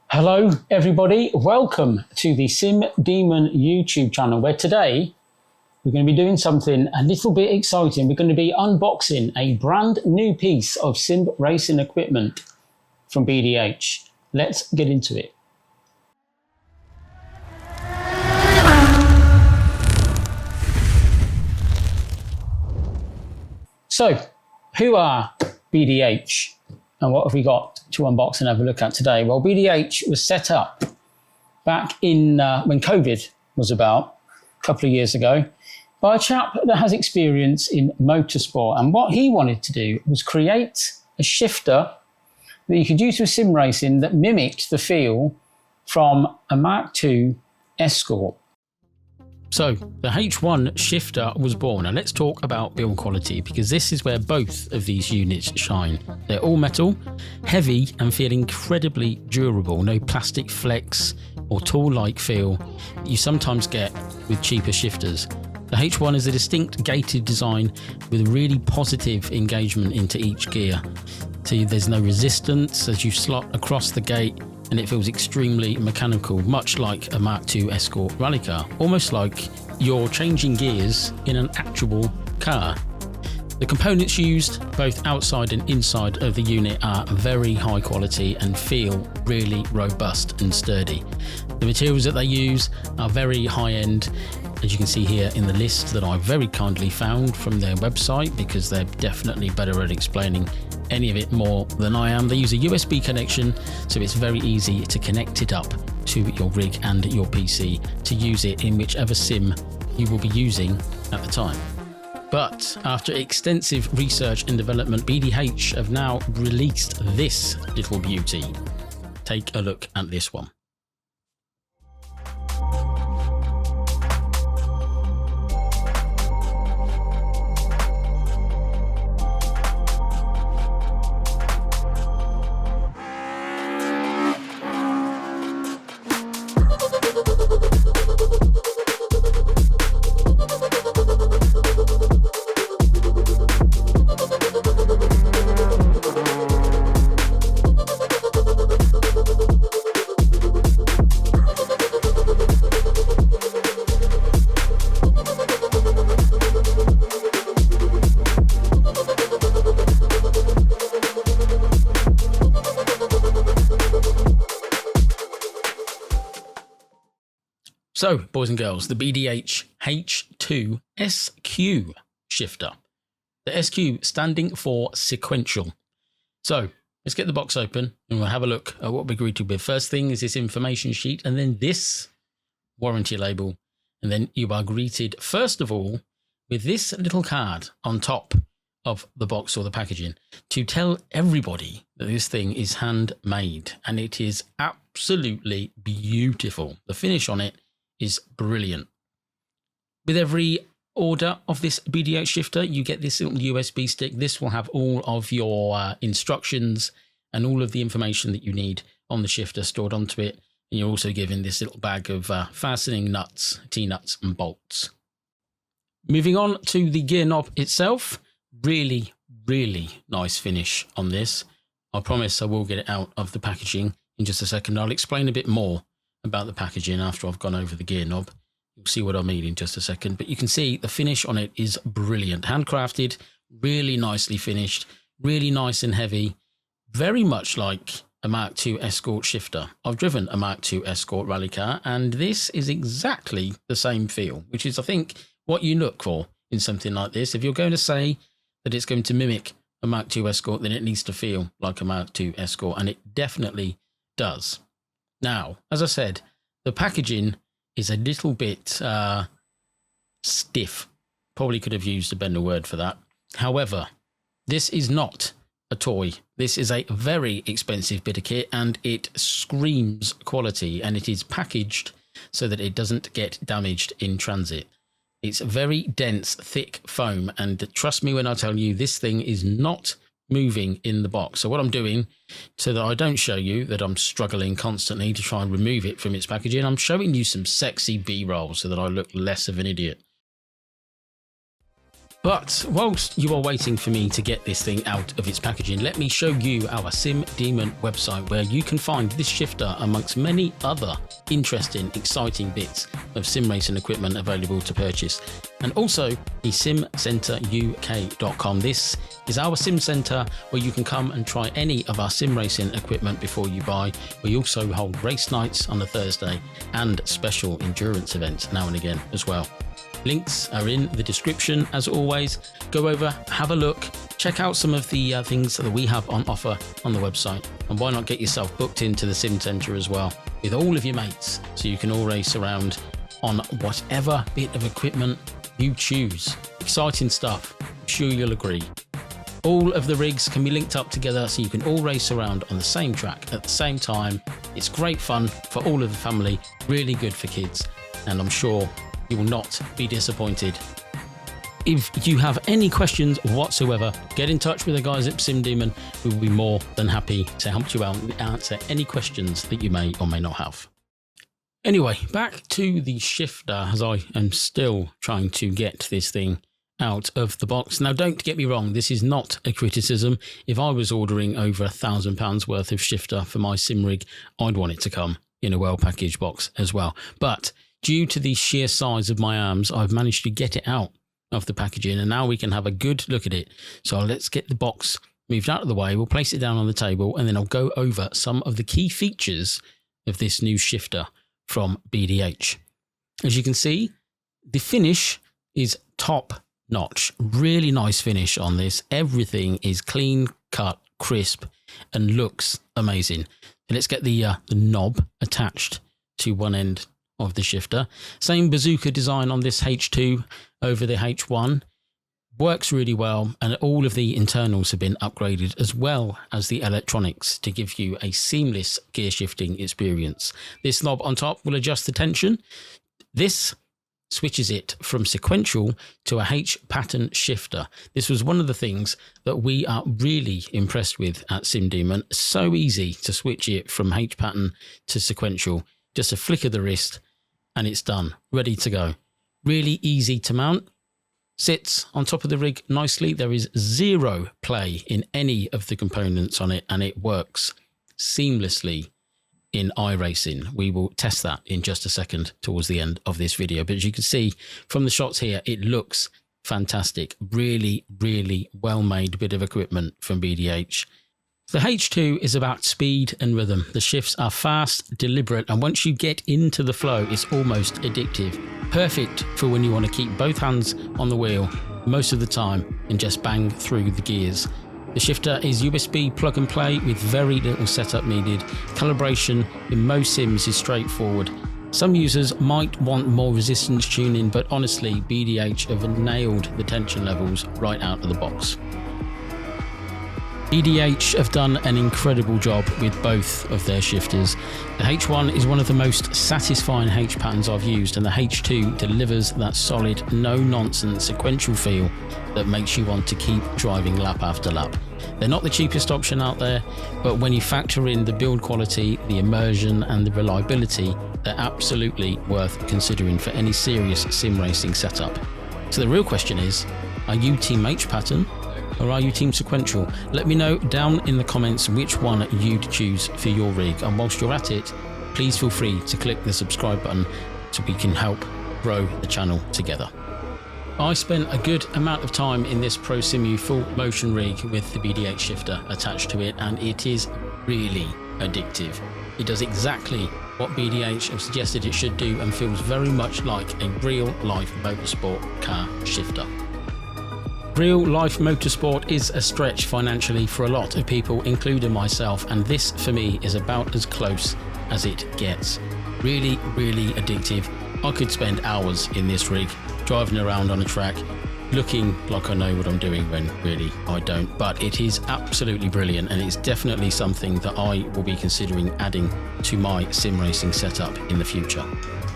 Hello everybody, welcome to the Sim Demon YouTube channel, where today we're going to be doing something a little bit exciting. We're going to be unboxing a brand new piece of sim racing equipment from BDH. Let's get into it. So, who are BDH and what have we got to unbox and have a look at today? Well, BDH was set up back in when COVID was about, a couple of years ago, by a chap that has experience in motorsport. And what he wanted to do was create a shifter that you could use with sim racing that mimicked the feel from a Mark II Escort. So the H1 shifter was born, and let's talk about build quality, because this is where both of these units shine. They're all metal, heavy, and feel incredibly durable. No plastic flex or tool-like feel that you sometimes get with cheaper shifters. The H1 is a distinct gated design with really positive engagement into each gear. So there's no resistance as you slot across the gate, and it feels extremely mechanical, much like a Mark II Escort rally car, almost like you're changing gears in an actual car. The components used, both outside and inside of the unit, are very high quality and feel really robust and sturdy. The materials that they use are very high end, as you can see here in the list that I very kindly found from their website, because they're definitely better at explaining any of it more than I am. They use a USB connection, so it's very easy to connect it up to your rig and your PC to use it in whichever sim you will be using at the time. But after extensive research and development, BDH have now released this little beauty. Take a look at this one. So, boys and girls, the BDH H2SQ shifter. The SQ standing for sequential. So, let's get the box open and we'll have a look at what we're greeted with. First thing is this information sheet, and then this warranty label. And then you are greeted, first of all, with this little card on top of the box or the packaging to tell everybody that this thing is handmade, and it is absolutely beautiful. The finish on it is brilliant. With every order of this BDH shifter, you get this little USB stick. This will have all of your instructions and all of the information that you need on the shifter stored onto it. And you're also given this little bag of fastening nuts, T-nuts and bolts. Moving on to the gear knob itself, really, really nice finish on this. I promise I will get it out of the packaging in just a second. I'll explain a bit more about the packaging after I've gone over the gear knob. You'll see what I mean in just a second, but you can see the finish on it is brilliant. Handcrafted, really nicely finished, really nice and heavy, very much like a Mark II Escort shifter. I've driven a Mark II Escort rally car, and this is exactly the same feel, which is, I think, what you look for in something like this. If you're going to say that it's going to mimic a Mark II Escort, then it needs to feel like a Mark II Escort, and it definitely does. Now, as I said, the packaging is a little bit stiff. Probably could have used a better word for that. However, this is not a toy. This is a very expensive bit of kit and it screams quality, and it is packaged so that it doesn't get damaged in transit. It's very dense, thick foam, and trust me when I tell you this thing is not moving in the box. So what I'm doing, so that I don't show you that I'm struggling constantly to try and remove it from its packaging, I'm showing you some sexy B-roll so that I look less of an idiot. But whilst you are waiting for me to get this thing out of its packaging, let me show you our Sim Demon website, where you can find this shifter amongst many other interesting, exciting bits of sim racing equipment available to purchase. And also the simcenteruk.com. This is our sim center where you can come and try any of our sim racing equipment before you buy. We also hold race nights on a Thursday and special endurance events now and again as well. Links are in the description as always. Go over, have a look, check out some of the things that we have on offer on the website, and why not get yourself booked into the Sim Centre as well with all of your mates, so you can all race around on whatever bit of equipment you choose. Exciting stuff, I'm sure you'll agree. All of the rigs can be linked up together so you can all race around on the same track at the same time. It's great fun for all of the family, really good for kids, and I'm sure you will not be disappointed. If you have any questions whatsoever, get in touch with the guys at Sim Demon. We will be more than happy to help you out and answer any questions that you may or may not have. Anyway, back to the shifter, as I am still trying to get this thing out of the box. Now, don't get me wrong, this is not a criticism. If I was ordering over £1,000 worth of shifter for my sim rig, I'd want it to come in a well-packaged box as well. But due to the sheer size of my arms, I've managed to get it out of the packaging, and now we can have a good look at it. So let's get the box moved out of the way. We'll place it down on the table, and then I'll go over some of the key features of this new shifter from BDH. As you can see, the finish is top notch. Really nice finish on this. Everything is clean cut, crisp, and looks amazing. So let's get the knob attached to one end of the shifter. Same bazooka design on this H2 over the H1. Works really well, and all of the internals have been upgraded as well as the electronics to give you a seamless gear shifting experience. This knob on top will adjust the tension. This switches it from sequential to a H pattern shifter. This was one of the things that we are really impressed with at Sim Demon. So easy to switch it from H pattern to sequential. Just a flick of the wrist and it's done, ready to go. Really easy to mount. Sits on top of the rig nicely. There is zero play in any of the components on it, and it works seamlessly in iRacing. We will test that in just a second towards the end of this video. But as you can see from the shots here, it looks fantastic. Really, really well-made bit of equipment from BDH. The H2 is about speed and rhythm. The shifts are fast, deliberate, and once you get into the flow, it's almost addictive. Perfect for when you want to keep both hands on the wheel most of the time and just bang through the gears. The shifter is USB plug and play with very little setup needed. Calibration in most sims is straightforward. Some users might want more resistance tuning, but honestly, BDH have nailed the tension levels right out of the box. BDH have done an incredible job with both of their shifters. The H1 is one of the most satisfying H patterns I've used, and the H2 delivers that solid, no-nonsense sequential feel that makes you want to keep driving lap after lap. They're not the cheapest option out there, but when you factor in the build quality, the immersion and the reliability, they're absolutely worth considering for any serious sim racing setup. So the real question is, are you Team H pattern? Or are you Team Sequential? Let me know down in the comments which one you'd choose for your rig. And whilst you're at it, please feel free to click the subscribe button so we can help grow the channel together. I spent a good amount of time in this ProSimu full motion rig with the BDH shifter attached to it, and it is really addictive. It does exactly what BDH have suggested it should do and feels very much like a real-life motorsport car shifter. Real-life motorsport is a stretch financially for a lot of people, including myself, and this for me is about as close as it gets. Really, really addictive. I could spend hours in this rig, driving around on a track, looking like I know what I'm doing when really I don't. But it is absolutely brilliant, and it's definitely something that I will be considering adding to my sim racing setup in the future.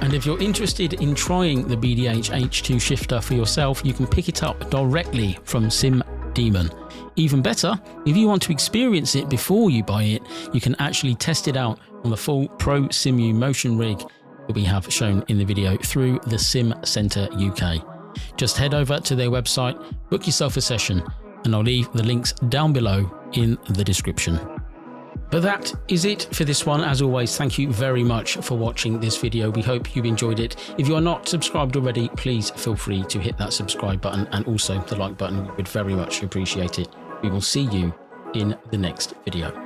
And if you're interested in trying the BDH H2 shifter for yourself, you can pick it up directly from Sim Demon. Even better, if you want to experience it before you buy it, you can actually test it out on the full Pro Simu motion rig that we have shown in the video through the Sim Centre UK. Just head over to their website, book yourself a session, and I'll leave the links down below in the description. But that is it for this one. As always, thank you very much for watching this video. We hope you've enjoyed it. If you are not subscribed already, please feel free to hit that subscribe button and also the like button. We would very much appreciate it. We will see you in the next video.